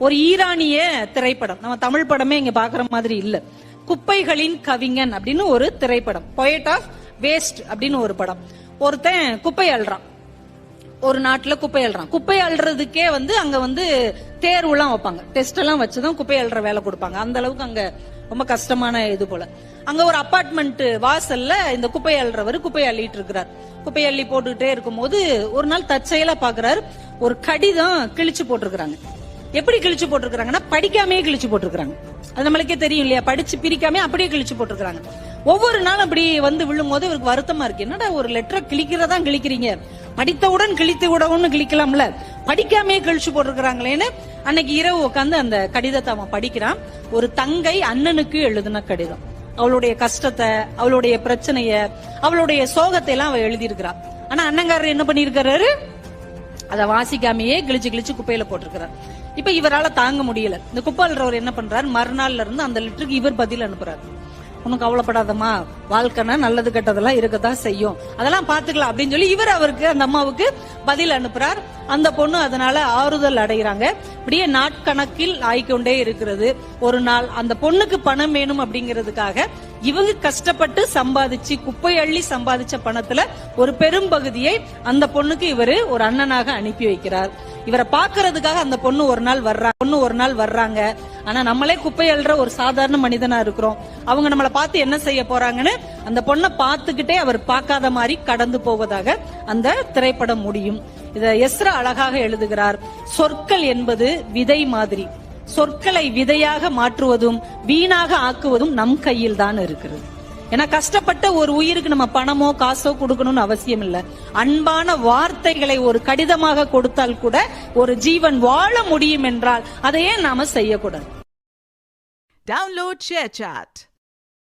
ஒரு ஈரானிய திரைப்படம், நம்ம தமிழ் படமே இங்க பாக்குற மாதிரி இல்ல. குப்பைகளின் கவிஞன் அப்படின்னு ஒரு திரைப்படம், பொயட் ஆஃப் வேஸ்ட் அப்படின்னு ஒரு படம். ஒருத்தன் குப்பை அள்ளுறான், ஒரு நாட்டுல குப்பை அள்ளுறான். குப்பை அள்ளுறதுக்கே அங்க தேர்வு எல்லாம் வைப்பாங்க, டெஸ்ட் எல்லாம் வச்சுதான் குப்பை அள்ளுற வேலை கொடுப்பாங்க. அந்த அளவுக்கு அங்க ரொம்ப கஷ்டமான இது போல. அங்க ஒரு அபார்ட்மெண்ட் வாசல்ல இந்த குப்பை அள்ளுறவர் குப்பை அள்ளிட்டு இருக்கிறார். குப்பை அள்ளி போட்டுக்கிட்டே இருக்கும் போது ஒரு நாள் தற்செயலா பாக்குறாரு, ஒரு கடிதம் கிழிச்சு போட்டிருக்காங்க. எப்படி கிழிச்சு போட்டிருக்காங்கன்னா, படிக்காமே கிழிச்சு போட்டிருக்காங்க. அது நம்மளுக்கே தெரியும் இல்லையா, படிச்சு பிரிக்காம அப்படியே கிழிச்சு போட்டிருக்காங்க. ஒவ்வொரு நாளும் அப்படி விழும் போது இவருக்கு வருத்தமா இருக்கு. என்னடா ஒரு லெட்டரை கிழிக்கிறதா கிழிக்கிறீங்க, படித்தவுடன் கிழித்து விடவும்னு கிழிக்கலாம்ல, படிக்காமே கிழிச்சு போட்டிருக்காங்களேன்னு அன்னைக்கு இரவு உட்காந்து அந்த கடிதத்தை அவன் படிக்கிறான். ஒரு தங்கை அண்ணனுக்கு எழுதின கடிதம். அவளுடைய கஷ்டத்தை, அவளுடைய பிரச்சனைய, அவளுடைய சோகத்தை எல்லாம் அவ எழுதி இருக்கிறான். ஆனா அண்ணங்காரர் என்ன பண்ணிருக்காரு, அதை வாசிக்காமையே கிழிச்சு கிழிச்சு குப்பையில போட்டிருக்கிறார். இப்ப இவரால தாங்க முடியல. இந்த குப்பாளர் என்ன பண்றாரு, மறுநாள்ல இருந்து அந்த லெட்டருக்கு இவர் பதில் அனுப்புறாரு. உனக்கு கவலைப்படாதமா, வாழ்க்கைனா நல்லது கெட்டதெல்லாம் இருக்கத்தான் செய்யும், அதெல்லாம் பாத்துக்கலாம் அப்படின்னு சொல்லி இவர் அவருக்கு, அந்த அம்மாவுக்கு பதில் அனுப்புறார். அந்த பொண்ணு அதனால ஆறுதல் அடைகிறாங்க. இப்படியே நாட்கணக்கில் ஆயிக்கொண்டே இருக்கிறது. ஒரு நாள் அந்த பொண்ணுக்கு பணம் வேணும் அப்படிங்கிறதுக்காக இவங்க கஷ்டப்பட்டு சம்பாதிச்சு, குப்பை அள்ளி சம்பாதிச்ச பணத்துல ஒரு பெரும் பகுதியை அந்த பொண்ணுக்கு இவரு ஒரு அண்ணனாக அனுப்பி வைக்கிறார். இவரை பாக்குறதுக்காக அந்த பொண்ணு ஒரு நாள் வர்றாங்க. ஆனா நம்மளே குப்பை அள்ளுற ஒரு சாதாரண மனிதனா இருக்கிறோம். அவங்க நம்மளை பார்த்து என்ன செய்ய போறாங்கன்னு அந்த பொண்ணை பார்த்துக்கிட்டே அவர் பார்க்காத மாதிரி கடந்து போவதாக அந்த திரைப்படம் முடியும். இத எஸ்ரா அழகாக எழுதுகிறார். சொற்கள் என்பது விதை மாதிரி, சொற்களை விதையாக மாற்றுவதும் வீணாக ஆக்குவதும் நம் கையில் தான் இருக்கிறது. ஏன்னா கஷ்டப்பட்ட ஒரு உயிருக்கு நம்ம பணமோ காசோ கொடுக்கணும்னு அவசியம் இல்ல. அன்பான வார்த்தைகளை ஒரு கடிதமாக கொடுத்தால் கூட ஒரு ஜீவன் வாழ முடியும் என்றால் அதையே நாம செய்யக்கூடாது. Download ShareChat.